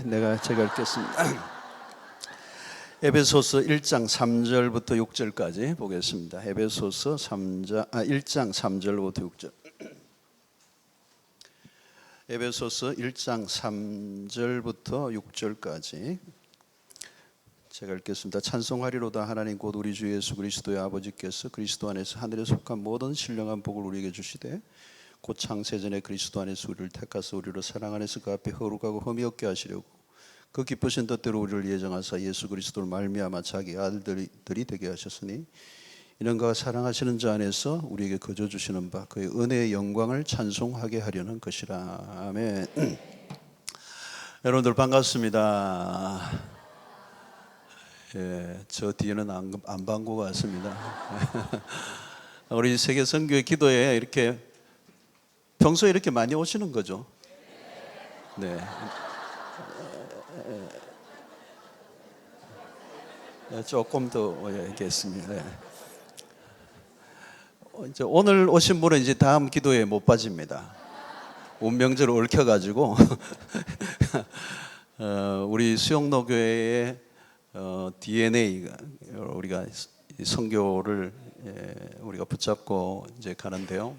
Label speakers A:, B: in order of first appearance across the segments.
A: 제가 읽겠습니다. 에베소서 1장 3절부터 6절까지 보겠습니다. 에베소서 1장 3절부터 6절. 에베소서 1장 3절부터 6절까지 제가 읽겠습니다. 찬송하리로다. 하나님 곧 우리 주 예수 그리스도의 아버지께서 그리스도 안에서 하늘에 속한 모든 신령한 복을 우리에게 주시되 곧 창세전에 그리스도 안에서 우리를 택하사 우리로 사랑 안에서 그 앞에 거룩하고 흠이 없게 하시려고 그 기쁘신 뜻대로 우리를 예정하사 예수 그리스도를 말미암아 자기 아들들이 되게 하셨으니 이는 그가 사랑하시는 자 안에서 우리에게 거저 주시는 바 그의 은혜의 영광을 찬송하게 하려는 것이라. 아멘. 여러분들 반갑습니다. 예, 저 뒤에는 안 반고 같습니다. 우리 세계 선교회 기도에 이렇게 평소에 이렇게 많이 오시는 거죠? 네. 조금 더 오야겠습니다. 네. 이제 오늘 오신 분은 이제 다음 기도에 못 빠집니다. 운명적으로 얽혀가지고 우리 수영로교회의 DNA가 우리가 선교를 우리가 붙잡고 이제 가는데요.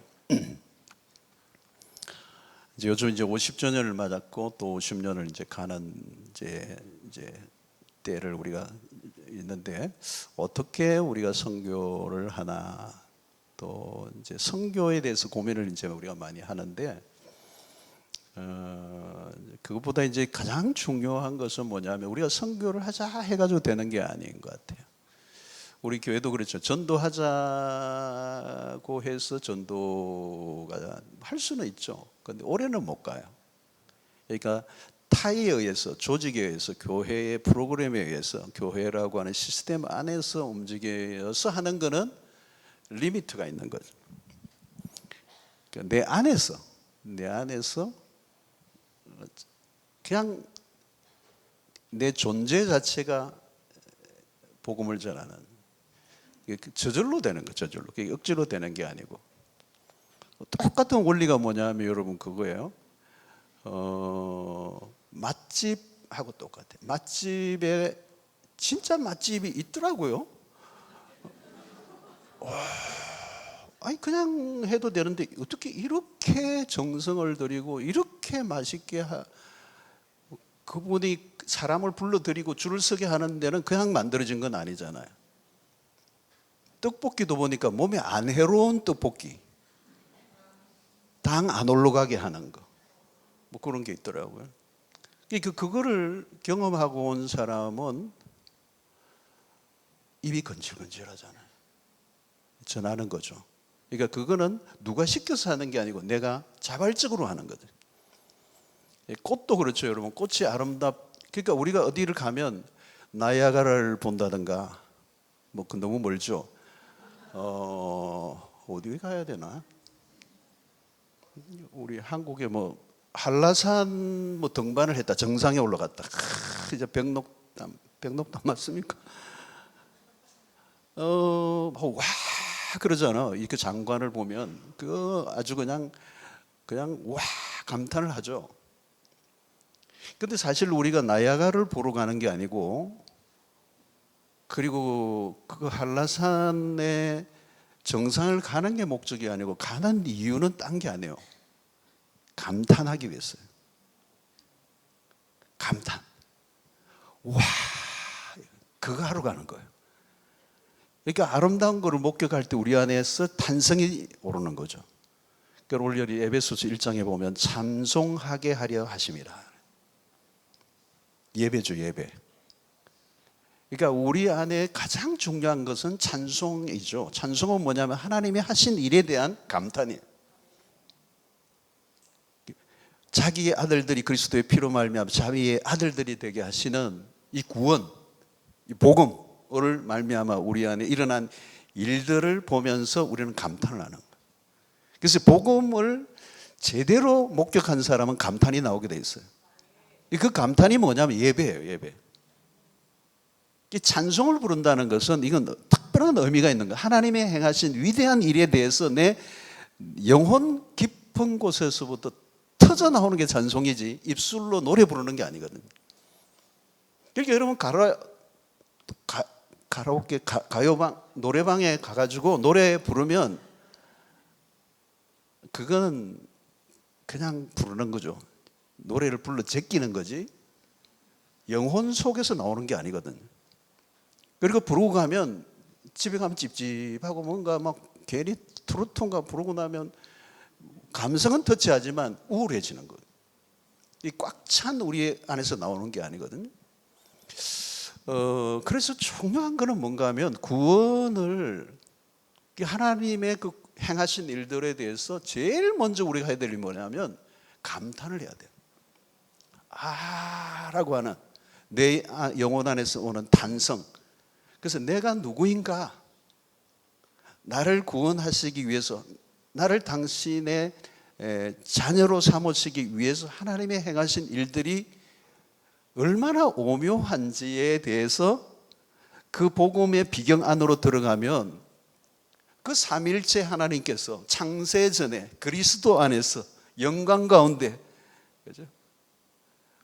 A: 이제 요즘 이제 50주년을 맞았고 또 50년을 이제 가는 이제 때를 우리가 있는데 어떻게 우리가 선교를 하나 또 이제 선교에 대해서 고민을 이제 우리가 많이 하는데 그것보다 이제 가장 중요한 것은 뭐냐면 우리가 선교를 하자 해가지고 되는 게 아닌 것 같아요. 우리 교회도 그렇죠. 전도하자고 해서 전도가 할 수는 있죠. 그런데 올해는 못 가요. 그러니까 타의에 의해서, 조직에 의해서, 교회의 프로그램에 의해서, 교회라고 하는 시스템 안에서 움직여서 하는 거는 리미트가 있는 거죠. 그러니까 내 안에서 그냥 내 존재 자체가 복음을 전하는, 저절로 되는 거, 저절로. 그게 억지로 되는 게 아니고. 똑같은 원리가 뭐냐면 여러분 그거예요. 맛집하고 똑같아요. 맛집에 진짜 맛집이 있더라고요. 아니 그냥 해도 되는데 어떻게 이렇게 정성을 들이고 이렇게 맛있게 그분이 사람을 불러들이고 줄을 서게 하는 데는 그냥 만들어진 건 아니잖아요. 떡볶이도 보니까 몸에 안 해로운 떡볶이, 당 안 올라가게 하는 거, 뭐 그런 게 있더라고요. 그거를 경험하고 온 사람은 입이 건질건질하잖아요. 전하는 거죠. 그러니까 그거는 누가 시켜서 하는 게 아니고 내가 자발적으로 하는 거죠. 꽃도 그렇죠, 여러분. 꽃이 그러니까 우리가 어디를 가면 나이아가라를 본다든가, 뭐 너무 멀죠. 어디 가야 되나? 우리 한국에 뭐 한라산 뭐 등반을 했다, 정상에 올라갔다. 이제 백록담 맞습니까? 와 그러잖아. 이 장관을 보면 그 아주 그냥 와 감탄을 하죠. 근데 사실 우리가 나이아가라를 보러 가는 게 아니고, 그리고 그 한라산의 정상을 가는 게 목적이 아니고 가는 이유는 딴 게 아니에요. 감탄하기 위해서요. 감탄. 와, 그거 하러 가는 거예요. 그러니까 아름다운 거를 목격할 때 우리 안에서 탄성이 오르는 거죠. 그러니까 오늘 에베소서 1장에 보면 찬송하게 하려 하심이라. 예배죠, 예배. 그러니까 우리 안에 가장 중요한 것은 찬송이죠. 찬송은 뭐냐면 하나님이 하신 일에 대한 감탄이에요. 자기의 아들들이 그리스도의 피로 말미암아 자기의 아들들이 되게 하시는 이 구원, 이 복음을 말미암아 우리 안에 일어난 일들을 보면서 우리는 감탄을 하는 거예요. 그래서 복음을 제대로 목격한 사람은 감탄이 나오게 돼 있어요. 그 감탄이 뭐냐면 예배예요, 예배. 찬송을 부른다는 것은 이건 특별한 의미가 있는 거예요. 하나님이 행하신 위대한 일에 대해서 내 영혼 깊은 곳에서부터 터져 나오는 게 찬송이지 입술로 노래 부르는 게 아니거든요. 그러니까 여러분 가라오케 가요방 노래방에 가가지고 노래 부르면 그거는 그냥 부르는 거죠. 노래를 불러 제끼는 거지 영혼 속에서 나오는 게 아니거든. 그리고 부르고 가면 집에 가면 찝찝하고 뭔가 막 괜히 트로트인가 부르고 나면 감성은 터치하지만 우울해지는 거예요. 이 꽉 찬 우리 안에서 나오는 게 아니거든요. 그래서 중요한 거는 뭔가 하면 구원을 하나님의 그 행하신 일들에 대해서 제일 먼저 우리가 해야 될 일이 뭐냐면 감탄을 해야 돼요. 라고 하는 내 영혼 안에서 오는 탄성. 그래서 내가 누구인가? 나를 구원하시기 위해서, 나를 당신의 자녀로 삼으시기 위해서 하나님의 행하신 일들이 얼마나 오묘한지에 대해서 그 복음의 비경 안으로 들어가면 그 삼일체 하나님께서 창세전에 그리스도 안에서 영광 가운데, 그죠?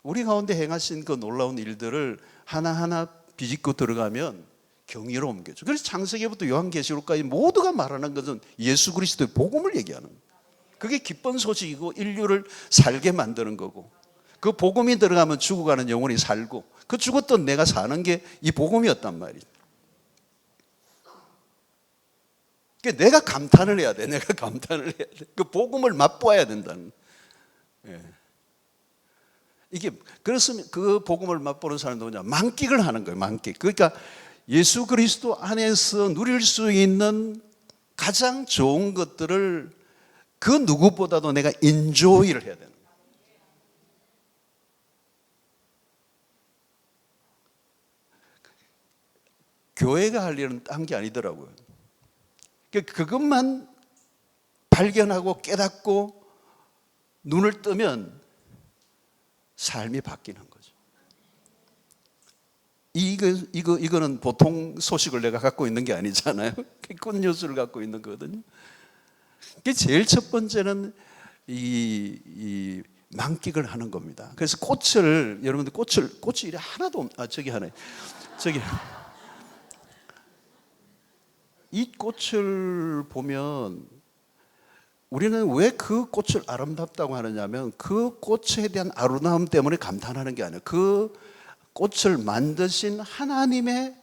A: 우리 가운데 행하신 그 놀라운 일들을 하나하나 비집고 들어가면 경이로운 거죠. 그래서 창세기부터 요한계시록까지 모두가 말하는 것은 예수 그리스도의 복음을 얘기하는 거예요. 그게 기쁜 소식이고 인류를 살게 만드는 거고, 그 복음이 들어가면 죽어가는 영혼이 살고, 그 죽었던 내가 사는 게 이 복음이었단 말이죠. 그러니까 내가 감탄을 해야 돼. 내가 감탄을 해야 돼. 그 복음을 맛보아야 된다는. 이게 그렇으면 그 복음을 맛보는 사람도 뭐냐? 만끽을 하는 거예요. 만끽. 그러니까 예수 그리스도 안에서 누릴 수 있는 가장 좋은 것들을 그 누구보다도 내가 인조이를 해야 되는 거예요. 교회가 할 일은 딴 게 아니더라고요. 그것만 발견하고 깨닫고 눈을 뜨면 삶이 바뀌는 거죠. 이거는 보통 소식을 내가 갖고 있는 게 아니잖아요. 굿뉴스를 갖고 있는 거거든요. 제일 첫 번째는 이 만끽을 하는 겁니다. 그래서 꽃을, 여러분들 꽃이 이래 하나도 저기 하네. 저기 이 꽃을 보면 우리는 왜 그 꽃을 아름답다고 하느냐면 그 꽃에 대한 아름다움 때문에 감탄하는 게 아니에요. 그 꽃을 만드신 하나님의,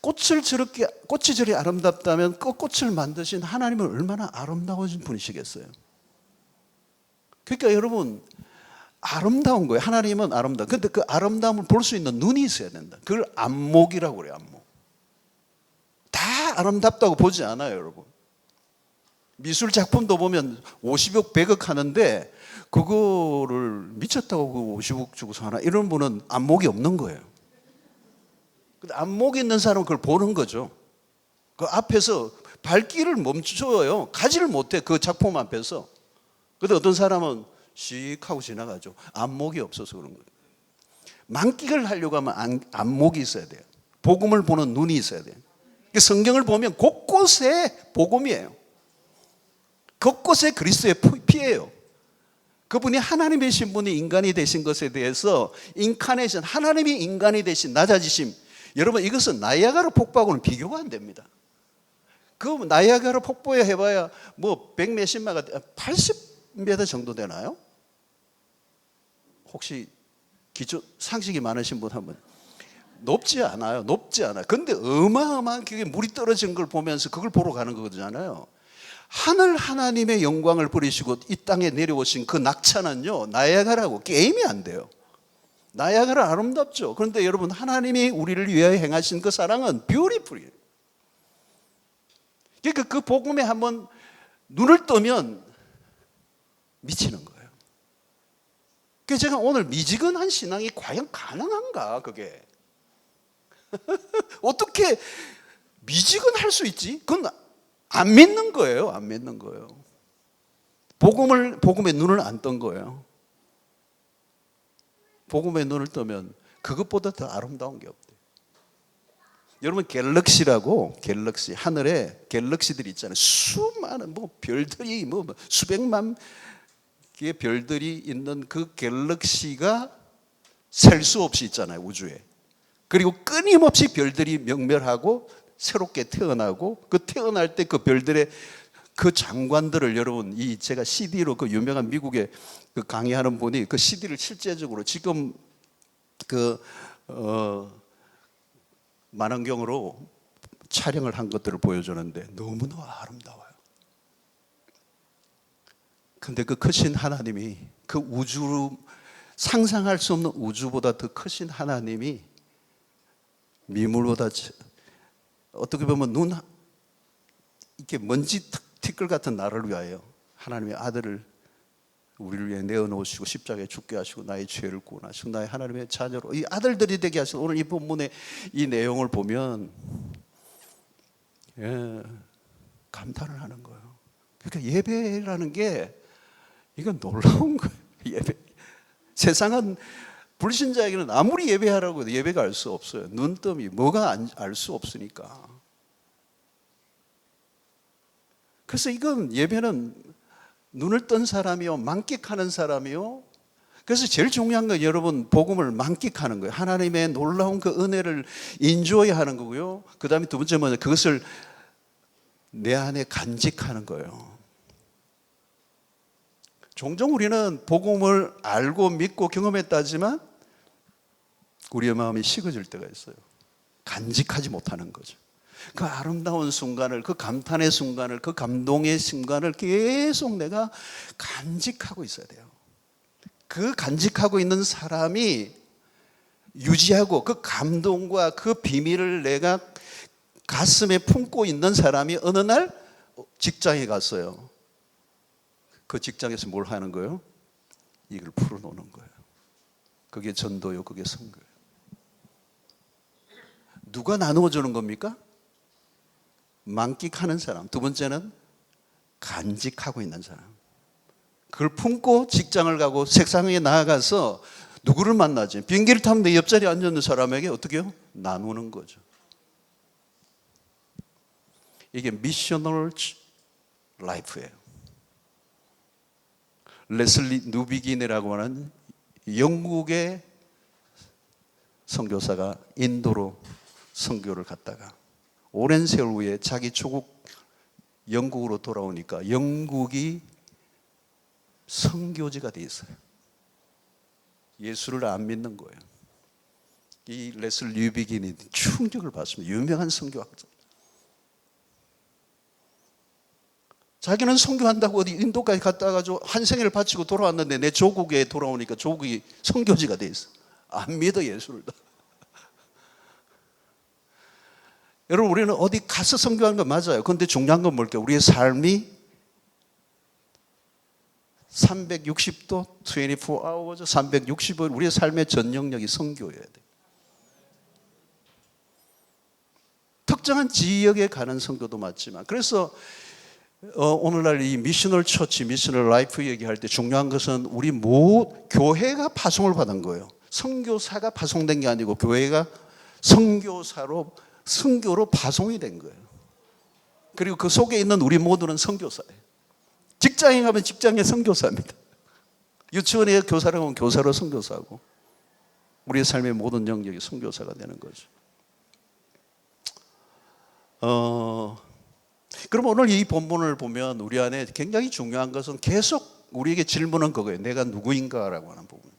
A: 꽃이 저리 아름답다면 그 꽃을 만드신 하나님은 얼마나 아름다우신 분이시겠어요. 그러니까 여러분, 아름다운 거예요. 하나님은 아름다워. 근데 그 아름다움을 볼 수 있는 눈이 있어야 된다. 그걸 안목이라고 그래요. 안목. 다 아름답다고 보지 않아요, 여러분. 미술 작품도 보면 50억, 100억 하는데 그거를 미쳤다고 그 50억 주고서 하나, 이런 분은 안목이 없는 거예요. 근데 안목이 있는 사람은 그걸 보는 거죠. 그 앞에서 발길을 멈춰요. 가지를 못해, 그 작품 앞에서. 근데 어떤 사람은 씩 하고 지나가죠. 안목이 없어서 그런 거예요. 만끽을 하려고 하면 안목이 있어야 돼요. 복음을 보는 눈이 있어야 돼요. 성경을 보면 곳곳에 복음이에요. 곳곳에 그리스도의 피예요. 그분이 하나님의 신분이 인간이 되신 것에 대해서 인카네이션, 하나님이 인간이 되신 낮아지심, 여러분 이것은 나이아가라 폭포하고는 비교가 안 됩니다. 그 나이아가라 폭포에 해봐야 뭐 100 몇십마가 80m 정도 되나요? 혹시 기초 상식이 많으신 분 한번. 높지 않아요. 높지 않아요. 근데 어마어마한 그게 물이 떨어지는 걸 보면서 그걸 보러 가는 거잖아요. 하늘 하나님의 영광을 버리시고 이 땅에 내려오신 그 낙차는요, 나이아가라고 게임이 안 돼요. 나이아가라 아름답죠. 그런데 여러분, 하나님이 우리를 위하여 행하신 그 사랑은 뷰티풀이에요. 그러니까 그 복음에 한번 눈을 뜨면 미치는 거예요. 그래서 제가 오늘 미지근한 신앙이 과연 가능한가, 그게. 어떻게 미지근할 수 있지? 그건 안 믿는 거예요. 안 믿는 거예요. 복음의 눈을 안 뜬 거예요. 복음의 눈을 뜨면 그것보다 더 아름다운 게 없대요. 여러분, 갤럭시라고, 갤럭시, 하늘에 갤럭시들이 있잖아요. 수많은 별들이 수백만 개의 별들이 있는 그 갤럭시가 셀 수 없이 있잖아요, 우주에. 그리고 끊임없이 별들이 명멸하고 새롭게 태어나고, 그 태어날 때 그 별들의 그 장관들을 여러분, 이 제가 CD로 그 유명한 미국의 그 강의하는 분이 그 CD를 실제적으로 지금 그 만원경으로 촬영을 한 것들을 보여주는데 너무나 아름다워요. 근데 그 크신 하나님이, 그 우주, 상상할 수 없는 우주보다 더 크신 하나님이 미물보다 어떻게 보면 이렇게 먼지 티끌 같은 나를 위하여 하나님의 아들을 우리를 위해 내어놓으시고 십자가에 죽게 하시고 나의 죄를 구원하시고 나의 하나님의 자녀로 이 아들들이 되게 하시고, 오늘 이 본문의 이 내용을 보면 감탄을 하는 거예요. 그러니까 예배라는 게 이건 놀라운 거예요. 예배. 세상은 불신자에게는 아무리 예배하라고 해도 예배가 알 수 없어요. 눈뜸이 뭐가 알 수 없으니까. 그래서 이건 예배는 눈을 뜬 사람이요, 만끽하는 사람이요. 그래서 제일 중요한 건 여러분, 복음을 만끽하는 거예요. 하나님의 놀라운 그 은혜를 인조해하는 거고요. 그 다음에 두 번째 뭐냐, 그것을 내 안에 간직하는 거예요. 종종 우리는 복음을 알고 믿고 경험했다지만 우리의 마음이 식어질 때가 있어요. 간직하지 못하는 거죠. 그 아름다운 순간을, 그 감탄의 순간을, 그 감동의 순간을 계속 내가 간직하고 있어야 돼요. 그 간직하고 있는 사람이 유지하고, 그 감동과 그 비밀을 내가 가슴에 품고 있는 사람이 어느 날 직장에 갔어요. 그 직장에서 뭘 하는 거예요? 이걸 풀어놓는 거예요. 그게 전도요, 그게 선교예요. 누가 나누어 주는 겁니까? 만끽하는 사람. 두 번째는 간직하고 있는 사람. 그걸 품고 직장을 가고 세상에 나아가서 누구를 만나지? 비행기를 타면 내 옆자리에 앉아있는 사람에게 어떻게 해요? 나누는 거죠. 이게 미셔널 라이프예요. 레슬리 누비긴이라고 하는 영국의 선교사가 인도로 선교를 갔다가 오랜 세월 후에 자기 조국 영국으로 돌아오니까 영국이 선교지가 돼 있어요. 예수를 안 믿는 거예요. 이 레슬리 뉴비긴이 충격을 받습니다. 유명한 선교학자. 자기는 선교한다고 어디 인도까지 갔다가 한 생애를 바치고 돌아왔는데 내 조국에 돌아오니까 조국이 선교지가 돼 있어. 안 믿어 예수를. 여러분, 우리는 어디 가서 선교하는 건 맞아요. 그런데 중요한 건 뭘까요? 우리의 삶이 360도, 24hours, 360일 우리의 삶의 전 영역이 선교여야 돼. 특정한 지역에 가는 선교도 맞지만, 그래서 오늘날 이 미셔널 처치, 미셔널 라이프 얘기할 때 중요한 것은 우리 교회가 파송을 받은 거예요. 선교사가 파송된 게 아니고 교회가 선교로 파송이 된 거예요. 그리고 그 속에 있는 우리 모두는 선교사예요. 직장에 가면 직장의 선교사입니다. 유치원에 교사라고 하면 교사로 선교사고, 우리의 삶의 모든 영역이 선교사가 되는 거죠. 그럼 오늘 이 본문을 보면 우리 안에 굉장히 중요한 것은 계속 우리에게 질문은 그거예요. 내가 누구인가라고 하는 부분.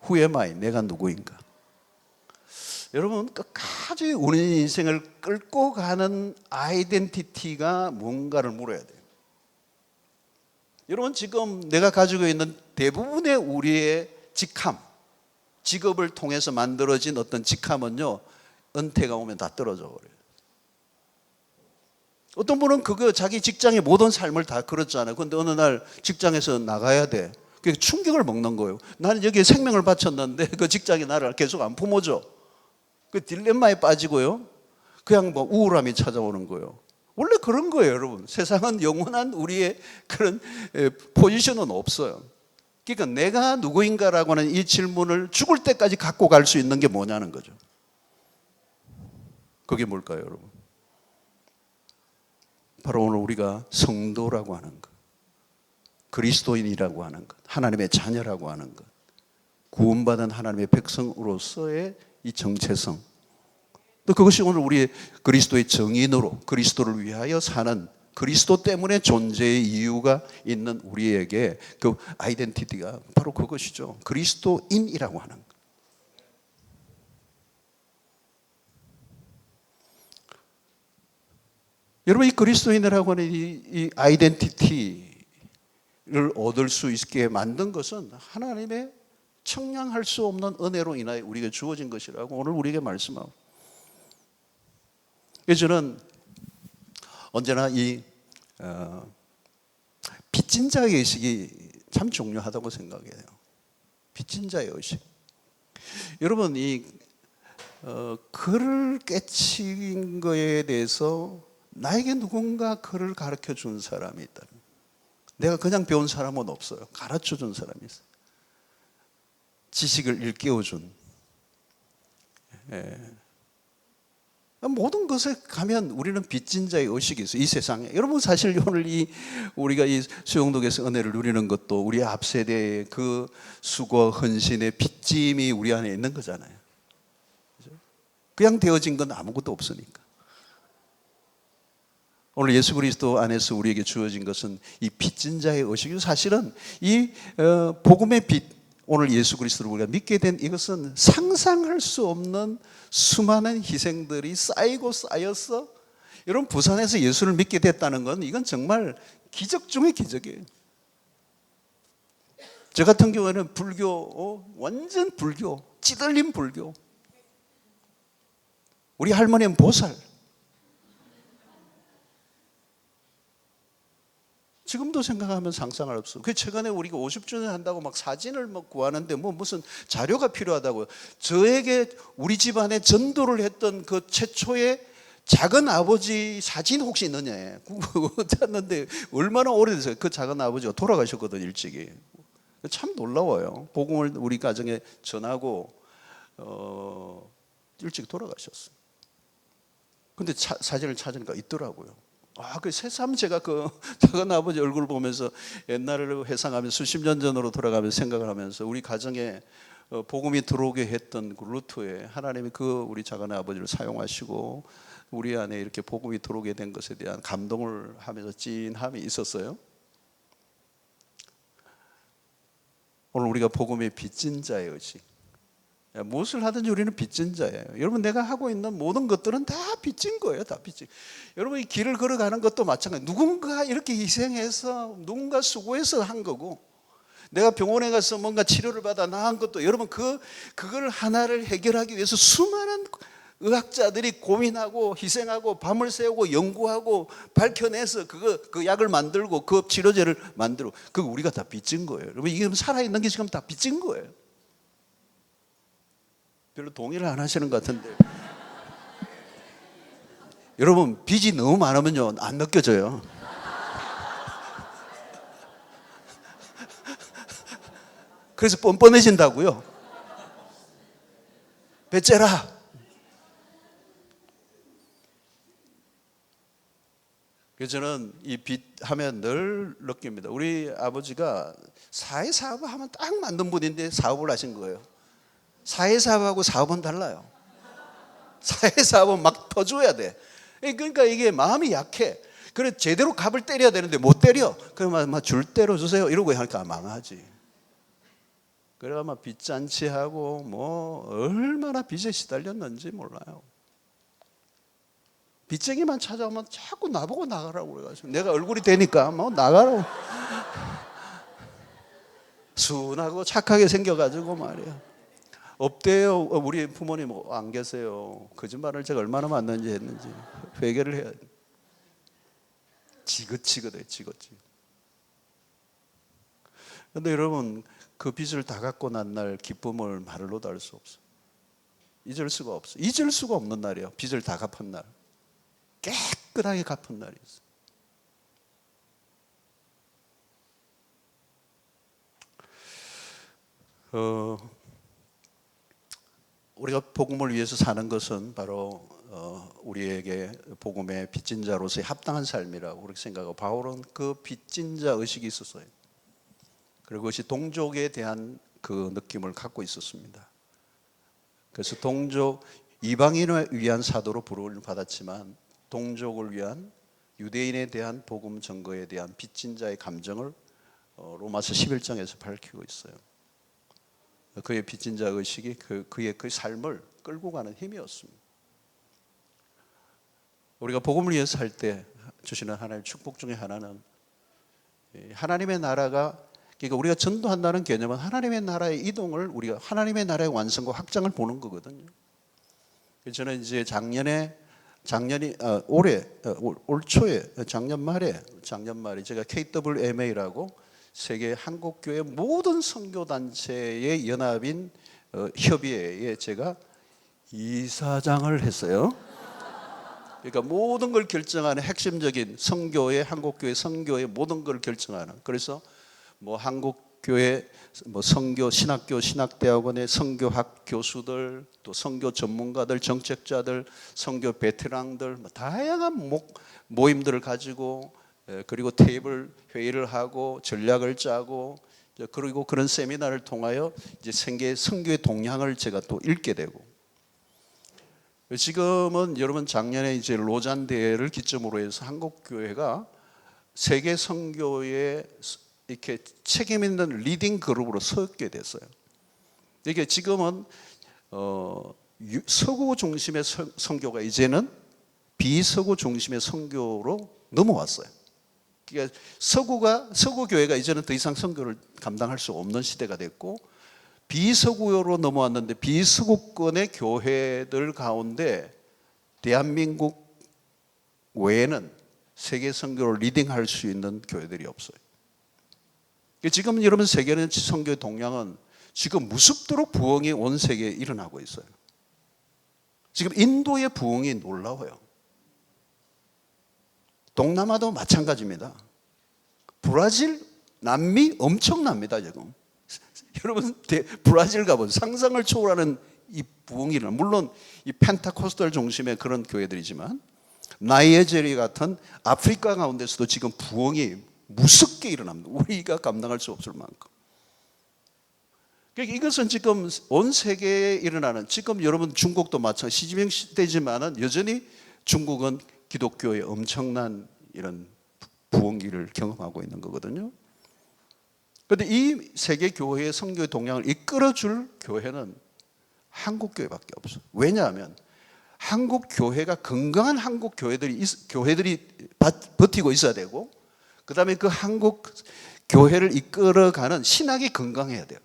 A: Who am I? 내가 누구인가? 여러분, 끝까지 우리 인생을 끌고 가는 아이덴티티가 뭔가를 물어야 돼요. 여러분, 지금 내가 가지고 있는 대부분의 우리의 직함, 직업을 통해서 만들어진 어떤 직함은요, 은퇴가 오면 다 떨어져 버려요. 어떤 분은 그거 자기 직장의 모든 삶을 다 걸었잖아요. 그런데 어느 날 직장에서 나가야 돼. 그게 충격을 먹는 거예요. 나는 여기에 생명을 바쳤는데 그 직장이 나를 계속 안 품어줘. 그 딜레마에 빠지고요. 그냥 뭐 우울함이 찾아오는 거예요. 원래 그런 거예요, 여러분. 세상은 영원한 우리의 그런 포지션은 없어요. 그러니까 내가 누구인가라고 하는 이 질문을 죽을 때까지 갖고 갈 수 있는 게 뭐냐는 거죠. 그게 뭘까요, 여러분? 바로 오늘 우리가 성도라고 하는 것, 그리스도인이라고 하는 것, 하나님의 자녀라고 하는 것, 구원받은 하나님의 백성으로서의 이 정체성. 또 그것이 오늘 우리의 그리스도의 정인으로 그리스도를 위하여 사는, 그리스도 때문에 존재의 이유가 있는 우리에게 그 아이덴티티가 바로 그것이죠. 그리스도인이라고 하는 것. 여러분, 이 그리스도인이라고 하는 이 아이덴티티를 얻을 수 있게 만든 것은 하나님의 청량할 수 없는 은혜로 인하여 우리에게 주어진 것이라고 오늘 우리에게 말씀하고, 그래서 저는 언제나 이 빚진 자의 의식이 참 중요하다고 생각해요. 빚진 자의 의식. 여러분, 이 글을 깨친 거에 대해서 나에게 누군가 글을 가르쳐 준 사람이 있다. 내가 그냥 배운 사람은 없어요. 가르쳐 준 사람이 있어요. 지식을 일깨워준. 모든 것에 가면 우리는 빚진 자의 의식이 있어요. 이 세상에. 여러분, 사실 오늘 우리가 이 수영독에서 은혜를 누리는 것도 우리 앞 세대의 그 수고, 헌신의 빚짐이 우리 안에 있는 거잖아요. 그냥 되어진 건 아무것도 없으니까. 오늘 예수 그리스도 안에서 우리에게 주어진 것은 이 빚진 자의 의식이고, 사실은 이 복음의 빚, 오늘 예수 그리스도를 우리가 믿게 된 이것은 상상할 수 없는 수많은 희생들이 쌓이고 쌓여서, 여러분, 부산에서 예수를 믿게 됐다는 건 이건 정말 기적 중의 기적이에요. 저 같은 경우에는 불교, 완전 불교, 찌들린 불교. 우리 할머니는 보살. 지금도 생각하면 상상할 없어. 그 최근에 우리가 50주년 한다고 막 사진을 막 구하는데 뭐 무슨 자료가 필요하다고요. 저에게 우리 집안에 전도를 했던 그 최초의 작은 아버지 사진 혹시 있느냐 찾는데 얼마나 오래됐어요. 그 작은 아버지가 돌아가셨거든, 일찍이. 참 놀라워요. 복음을 우리 가정에 전하고 일찍 돌아가셨어요. 근데 사진을 찾으니까 있더라고요. 그 새삼 제가 그 작은 아버지 얼굴을 보면서 옛날을 회상하면서 수십 년 전으로 돌아가면서 생각을 하면서 우리 가정에 복음이 들어오게 했던 그 루트에 하나님이 그 우리 작은 아버지를 사용하시고 우리 안에 이렇게 복음이 들어오게 된 것에 대한 감동을 하면서 찐함이 있었어요. 오늘 우리가 복음의 빚진 자의 의식, 무엇을 하든지 우리는 빚진 자예요. 여러분, 내가 하고 있는 모든 것들은 다 빚진 거예요. 다 빚진. 여러분, 이 길을 걸어가는 것도 마찬가지. 누군가 이렇게 희생해서, 누군가 수고해서 한 거고, 내가 병원에 가서 뭔가 치료를 받아 나은 것도, 여러분, 그걸 하나를 해결하기 위해서 수많은 의학자들이 고민하고 희생하고 밤을 새우고 연구하고 밝혀내서 그 약을 만들고 그 치료제를 만들고, 그거 우리가 다 빚진 거예요. 여러분, 이게 살아있는 게 지금 다 빚진 거예요. 별로 동의를 안 하시는 것 같은데, 여러분, 빚이 너무 많으면요 안 느껴져요. 그래서 뻔뻔해진다고요. 배째라. 그래서 저는 이 빚 하면 늘 느낍니다. 우리 아버지가 사회사업 하면 딱 맞는 분인데 사업을 하신 거예요. 사회사업하고 사업은 달라요. 사회사업은 막 터줘야 돼. 그러니까 이게 마음이 약해. 그래, 제대로 값을 때려야 되는데 못 때려. 그러면 줄 대로 주세요 이러고 하니까 망하지. 그래 아마 빚잔치하고 뭐 얼마나 빚에 시달렸는지 몰라요. 빚쟁이만 찾아오면 자꾸 나보고 나가라고 그래가지고, 내가 얼굴이 되니까 뭐 나가라고. 순하고 착하게 생겨가지고 말이야. 없대요. 우리 부모님 안 계세요. 거짓말을 제가 얼마나 만났는지 했는지 회개를 해야 돼. 지긋지긋해, 지긋지긋. 근데 여러분, 그 빚을 다 갚고 난 날 기쁨을 말로도 할 수 없어. 잊을 수가 없어. 잊을 수가 없는 날이에요. 빚을 다 갚은 날. 깨끗하게 갚은 날이 있어. 우리가 복음을 위해서 사는 것은 바로 우리에게 복음의 빚진 자로서의 합당한 삶이라고 그렇게 생각하고, 바울은 그 빚진 자 의식이 있었어요. 그리고 그것이 동족에 대한 그 느낌을 갖고 있었습니다. 그래서 동족 이방인을 위한 사도로 부름을 받았지만 동족을 위한 유대인에 대한 복음 전거에 대한 빚진 자의 감정을 로마서 11장에서 밝히고 있어요. 그의 빚진 자 의식이 그의 그 삶을 끌고 가는 힘이었습니다. 우리가 복음을 위해서 살 때 주시는 하나님의 축복 중에 하나는 하나님의 나라가, 그러니까 우리가 전도한다는 개념은 하나님의 나라의 이동을, 우리가 하나님의 나라의 완성과 확장을 보는 거거든요. 저는 이제 올 초에 작년 말에 제가 KWMA라고 세계 한국교회 모든 선교단체의 연합인 협의회에 제가 이사장을 했어요. 그러니까 모든 걸 결정하는 핵심적인 선교회, 한국교회 선교의 모든 걸 결정하는. 그래서 뭐 한국교회 선교 신학교 신학대학원의 선교학 교수들, 또 선교 전문가들, 정책자들, 선교 베테랑들, 다양한 모임들을 가지고, 그리고 테이블 회의를 하고 전략을 짜고, 그리고 그런 세미나를 통하여 이제 세계 선교의 동향을 제가 또 읽게 되고, 지금은 여러분 작년에 이제 로잔 대회를 기점으로 해서 한국 교회가 세계 선교에 이렇게 책임 있는 리딩 그룹으로 서게 됐어요. 이게 지금은 서구 중심의 선교가 이제는 비서구 중심의 선교로 넘어왔어요. 그러니까 서구 교회가 이제는 더 이상 선교를 감당할 수 없는 시대가 됐고, 비서구로 넘어왔는데 비서구권의 교회들 가운데 대한민국 외에는 세계 선교를 리딩할 수 있는 교회들이 없어요. 지금 여러분 세계는 선교의 동향은 지금 무섭도록 부흥이 온 세계에 일어나고 있어요. 지금 인도의 부흥이 놀라워요. 동남아도 마찬가지입니다. 브라질, 남미 엄청납니다 지금. 여러분 브라질 가보세요. 상상을 초월하는 이 부흥이 일어나. 물론 이 펜타코스탈 중심의 그런 교회들이지만 나이제리아 같은 아프리카 가운데서도 지금 부흥이 무섭게 일어납니다. 우리가 감당할 수 없을 만큼. 그러니까 이것은 지금 온 세계에 일어나는, 지금 여러분 중국도 마찬가지, 시진핑 시대지만은 여전히 중국은 기독교의 엄청난 이런 부흥기를 경험하고 있는 거거든요. 그런데 이 세계 교회의 선교의 동향을 이끌어줄 교회는 한국 교회밖에 없어요. 왜냐하면 한국 교회가 건강한 한국 교회들이 버티고 있어야 되고, 그 다음에 그 한국 교회를 이끌어가는 신학이 건강해야 돼요.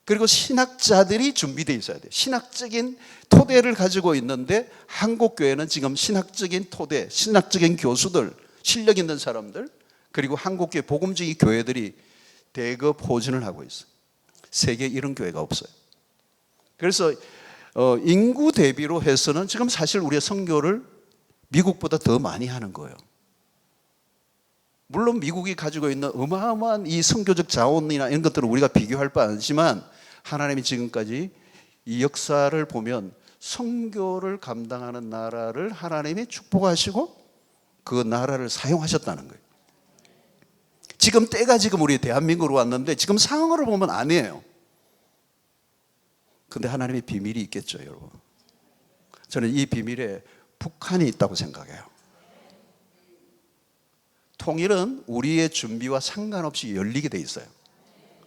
A: 그리고 신학자들이 준비되어 있어야 돼요. 신학적인 토대를 가지고 있는데 한국 교회는 지금 신학적인 토대, 신학적인 교수들, 실력 있는 사람들, 그리고 한국교회 복음적인 교회들이 대거 포진을 하고 있어요. 세계에 이런 교회가 없어요. 그래서 인구 대비로 해서는 지금 사실 우리가 선교를 미국보다 더 많이 하는 거예요. 물론 미국이 가지고 있는 어마어마한 이 선교적 자원이나 이런 것들은 우리가 비교할 바 아니지만, 하나님이 지금까지 이 역사를 보면 선교를 감당하는 나라를 하나님이 축복하시고 그 나라를 사용하셨다는 거예요. 지금 때가 지금 우리 대한민국으로 왔는데 지금 상황을 보면 아니에요. 근데 하나님의 비밀이 있겠죠, 여러분. 저는 이 비밀에 북한이 있다고 생각해요. 통일은 우리의 준비와 상관없이 열리게 돼 있어요.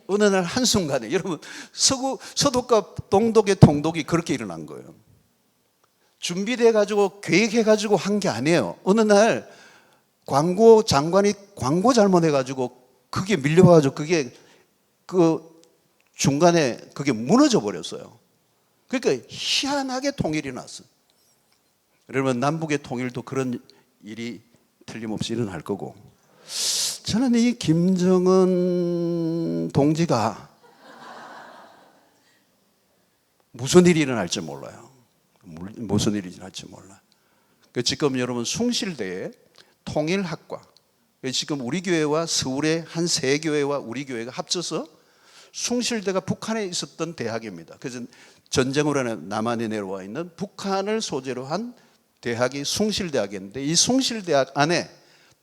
A: 어느 날 한순간에, 여러분 서독과 동독의 통독이 그렇게 일어난 거예요. 준비돼 가지고 계획해 가지고 한 게 아니에요. 어느 날 광고 장관이 광고 잘못해 가지고 그게 밀려와 가지고 그게 그 중간에 그게 무너져 버렸어요. 그러니까 희한하게 통일이 났어요. 여러분 남북의 통일도 그런 일이 틀림없이 일어날 거고, 저는 이 김정은 동지가 무슨 일이 일어날지 몰라요. 무슨 일이 일어날지 몰라요. 지금 여러분 숭실대에 통일학과, 지금 우리 교회와 서울의 한 세 교회와 우리 교회가 합쳐서 숭실대가 북한에 있었던 대학입니다. 그래서 전쟁으로 인해 남한에 내려와 있는 북한을 소재로 한 대학이 숭실대학인데, 이 숭실대학 안에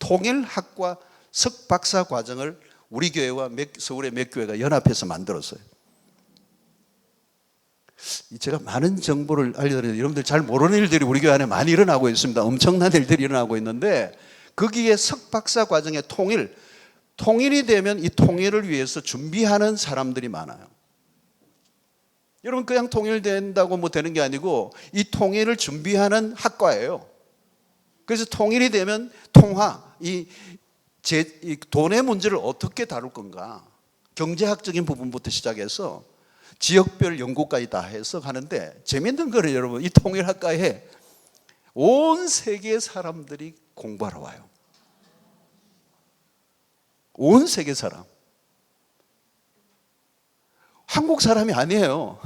A: 통일학과 석박사 과정을 우리 교회와 서울의 몇 교회가 연합해서 만들었어요. 제가 많은 정보를 알려드리는데 여러분들 잘 모르는 일들이 우리 교회 안에 많이 일어나고 있습니다. 엄청난 일들이 일어나고 있는데 거기에 석박사 과정의 통일이 되면 이 통일을 위해서 준비하는 사람들이 많아요. 여러분 그냥 통일된다고 뭐 되는 게 아니고 이 통일을 준비하는 학과예요. 그래서 통일이 되면 이 돈의 문제를 어떻게 다룰 건가, 경제학적인 부분부터 시작해서 지역별 연구까지 다 해서 하는데 재밌는 거는 여러분 이 통일학과에 온 세계 사람들이 공부하러 와요. 온 세계 사람. 한국 사람이 아니에요.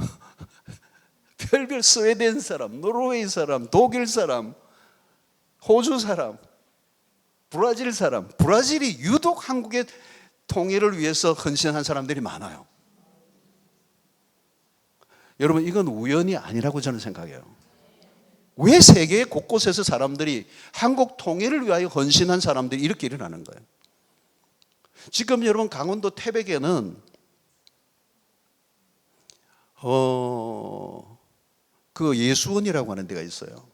A: 별별 스웨덴 사람, 노르웨이 사람, 독일 사람, 호주 사람, 브라질 사람. 브라질이 유독 한국의 통일을 위해서 헌신한 사람들이 많아요. 여러분 이건 우연이 아니라고 저는 생각해요. 왜 세계 곳곳에서 사람들이 한국 통일을 위하여 헌신한 사람들이 이렇게 일어나는 거예요. 지금 여러분 강원도 태백에는 그 예수원이라고 하는 데가 있어요.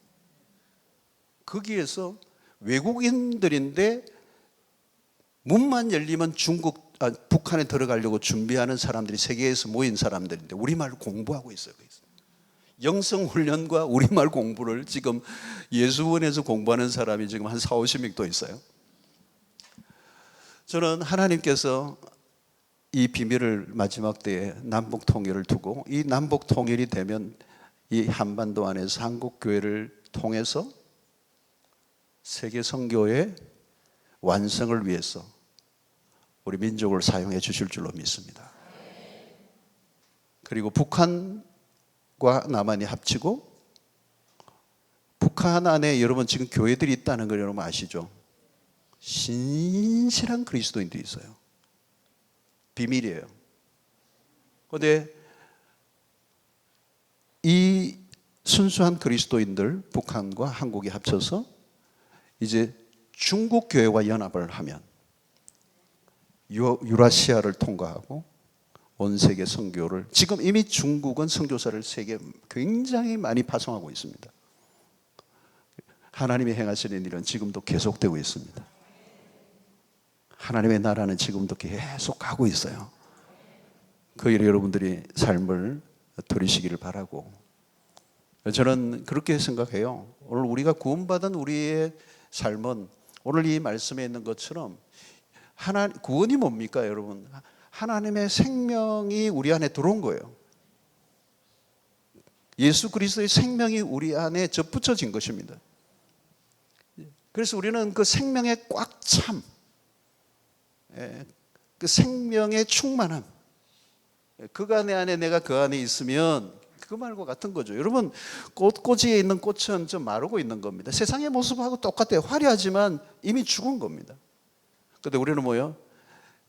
A: 거기에서 외국인들인데 문만 열리면 북한에 들어가려고 준비하는 사람들이 세계에서 모인 사람들인데 우리말을 공부하고 있어요. 영성훈련과 우리말 공부를 지금 예수원에서 공부하는 사람이 지금 한 40-50명 또 있어요. 저는 하나님께서 이 비밀을 마지막 때에 남북 통일을 두고 이 남북 통일이 되면 이 한반도 안에서 한국 교회를 통해서 세계 선교의 완성을 위해서 우리 민족을 사용해 주실 줄로 믿습니다. 그리고 북한과 남한이 합치고 북한 안에 여러분 지금 교회들이 있다는 걸 여러분 아시죠? 신실한 그리스도인들이 있어요. 비밀이에요. 그런데 이 순수한 그리스도인들 북한과 한국이 합쳐서 이제 중국 교회와 연합을 하면 유라시아를 통과하고 온 세계 선교를, 지금 이미 중국은 선교사를 세계 굉장히 많이 파송하고 있습니다. 하나님이 행하시는 일은 지금도 계속되고 있습니다. 하나님의 나라는 지금도 계속 가고 있어요. 그 일에 여러분들이 삶을 들이시기를 바라고, 저는 그렇게 생각해요. 오늘 우리가 구원받은 우리의 삶은 오늘 이 말씀에 있는 것처럼 구원이 뭡니까 여러분? 하나님의 생명이 우리 안에 들어온 거예요. 예수 그리스도의 생명이 우리 안에 접붙여진 것입니다. 그래서 우리는 그 생명의 꽉 참, 그 생명의 충만함, 그가 내 안에 내가 그 안에 있으면 그 말과 같은 거죠. 여러분 꽃꽂이에 있는 꽃은 좀 마르고 있는 겁니다. 세상의 모습하고 똑같아요. 화려하지만 이미 죽은 겁니다. 그런데 우리는 뭐요?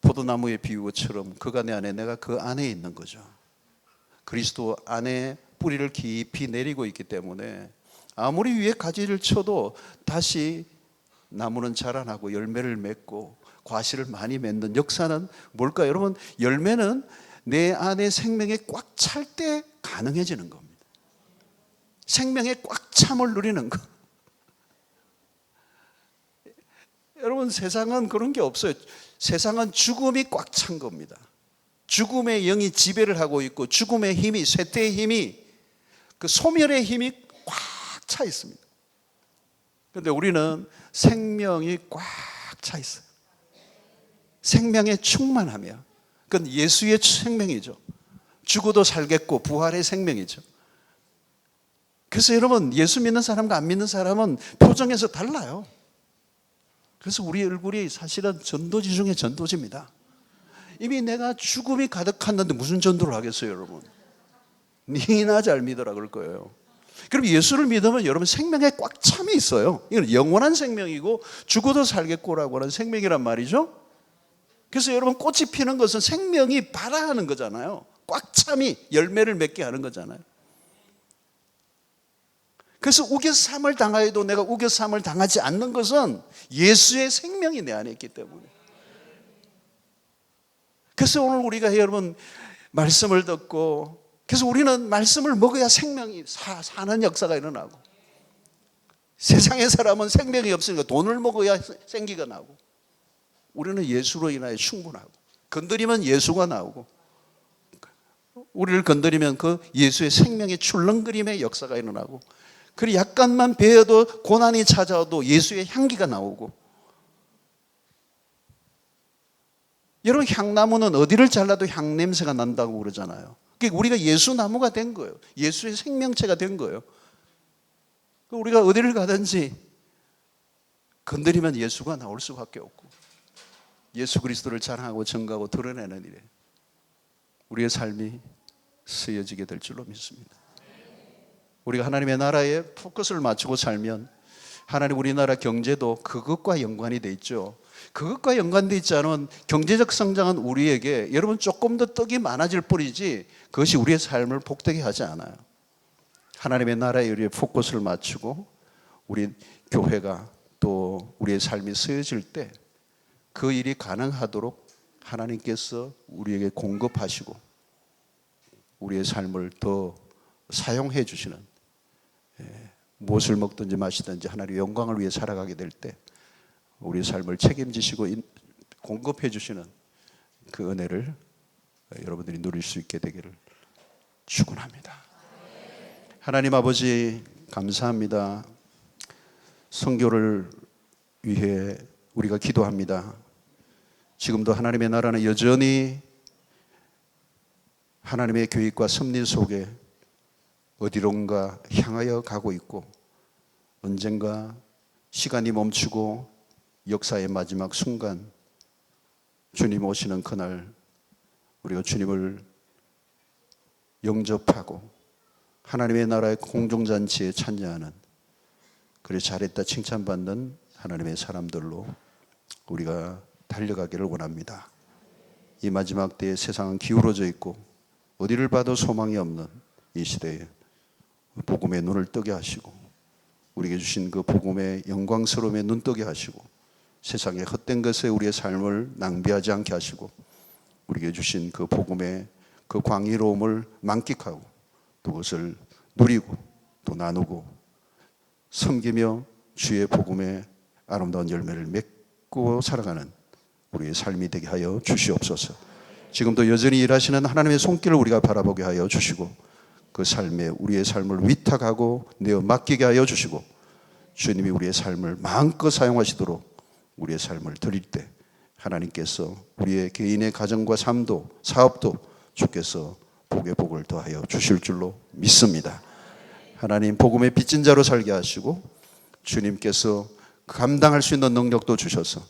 A: 포도나무의 비유처럼 그가 내 안에 내가 그 안에 있는 거죠. 그리스도 안에 뿌리를 깊이 내리고 있기 때문에 아무리 위에 가지를 쳐도 다시 나무는 자라나고 열매를 맺고 과실을 많이 맺는 역사는 뭘까요? 여러분 열매는 내 안에 생명이 꽉 찰 때 가능해지는 겁니다. 생명의 꽉 참을 누리는 것. 여러분 세상은 그런 게 없어요. 세상은 죽음이 꽉 찬 겁니다. 죽음의 영이 지배를 하고 있고 죽음의 힘이, 쇠퇴의 힘이, 그 소멸의 힘이 꽉 차 있습니다. 그런데 우리는 생명이 꽉 차 있어요. 생명의 충만함이야. 그건 예수의 생명이죠. 죽어도 살겠고 부활의 생명이죠. 그래서 여러분 예수 믿는 사람과 안 믿는 사람은 표정에서 달라요. 그래서 우리 얼굴이 사실은 전도지 중에 전도지입니다. 이미 내가 죽음이 가득한데 무슨 전도를 하겠어요 여러분? 니나 잘 믿어라 그럴 거예요. 그럼 예수를 믿으면 여러분 생명에 꽉 참이 있어요. 이건 영원한 생명이고 죽어도 살겠고라고 하는 생명이란 말이죠. 그래서 여러분 꽃이 피는 것은 생명이 발화하는 거잖아요. 꽉 참이 열매를 맺게 하는 거잖아요. 그래서 우겨삼을 당하여도 내가 우겨삼을 당하지 않는 것은 예수의 생명이 내 안에 있기 때문에. 그래서 오늘 우리가 여러분 말씀을 듣고 그래서 우리는 말씀을 먹어야 생명이 사는 역사가 일어나고, 세상의 사람은 생명이 없으니까 돈을 먹어야 생기가 나고, 우리는 예수로 인하여 충분하고, 건드리면 예수가 나오고, 우리를 건드리면 그 예수의 생명의 출렁거림의 역사가 일어나고, 그리고 약간만 베어도 고난이 찾아와도 예수의 향기가 나오고. 여러분, 향나무는 어디를 잘라도 향냄새가 난다고 그러잖아요. 그러니까 우리가 예수 나무가 된 거예요. 예수의 생명체가 된 거예요. 우리가 어디를 가든지 건드리면 예수가 나올 수밖에 없고, 예수 그리스도를 자랑하고 증거하고 드러내는 일에 우리의 삶이 쓰여지게 될 줄로 믿습니다. 우리가 하나님의 나라에 포커스를 맞추고 살면 하나님 우리나라 경제도 그것과 연관이 돼 있죠. 그것과 연관돼 있지 않은 경제적 성장은 우리에게, 여러분, 조금 더 떡이 많아질 뿐이지 그것이 우리의 삶을 복되게 하지 않아요. 하나님의 나라에 우리의 포커스를 맞추고 우리 교회가 또 우리의 삶이 쓰여질 때 그 일이 가능하도록 하나님께서 우리에게 공급하시고 우리의 삶을 더 사용해 주시는, 무엇을 먹든지 마시든지 하나님의 영광을 위해 살아가게 될 때 우리의 삶을 책임지시고 공급해 주시는 그 은혜를 여러분들이 누릴 수 있게 되기를 축원합니다. 하나님 아버지, 감사합니다. 선교를 위해 우리가 기도합니다. 지금도 하나님의 나라는 여전히 하나님의 계획과 섭리 속에 어디론가 향하여 가고 있고, 언젠가 시간이 멈추고 역사의 마지막 순간 주님 오시는 그날 우리가 주님을 영접하고 하나님의 나라의 공중잔치에 참여하는, 그래 잘했다 칭찬받는 하나님의 사람들로 우리가 달려가기를 원합니다. 이 마지막 때에 세상은 기울어져 있고 어디를 봐도 소망이 없는 이 시대에 복음의 눈을 뜨게 하시고 우리에게 주신 그 복음의 영광스러움에 눈 뜨게 하시고 세상의 헛된 것에 우리의 삶을 낭비하지 않게 하시고 우리에게 주신 그 복음의 그 광의로움을 만끽하고 또 그것을 누리고 또 나누고 섬기며 주의 복음의 아름다운 열매를 맺고 살아가는 우리의 삶이 되게 하여 주시옵소서. 지금도 여전히 일하시는 하나님의 손길을 우리가 바라보게 하여 주시고 그 삶에 우리의 삶을 위탁하고 내어 맡기게 하여 주시고 주님이 우리의 삶을 마음껏 사용하시도록 우리의 삶을 드릴 때 하나님께서 우리의 개인의 가정과 삶도 사업도 주께서 복의 복을 더하여 주실 줄로 믿습니다. 하나님, 복음의 빚진 자로 살게 하시고 주님께서 감당할 수 있는 능력도 주셔서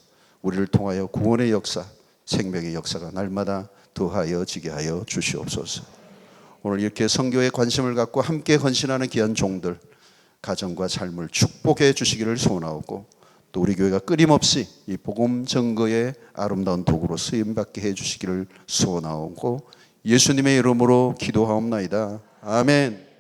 A: 우리를 통하여 구원의 역사, 생명의 역사가 날마다 더하여지게 하여 주시옵소서. 오늘 이렇게 선교에 관심을 갖고 함께 헌신하는 귀한 종들 가정과 삶을 축복해 주시기를 소원하고 또 우리 교회가 끊임없이 이 복음 증거의 아름다운 도구로 쓰임받게 해 주시기를 소원하고 예수님의 이름으로 기도하옵나이다. 아멘.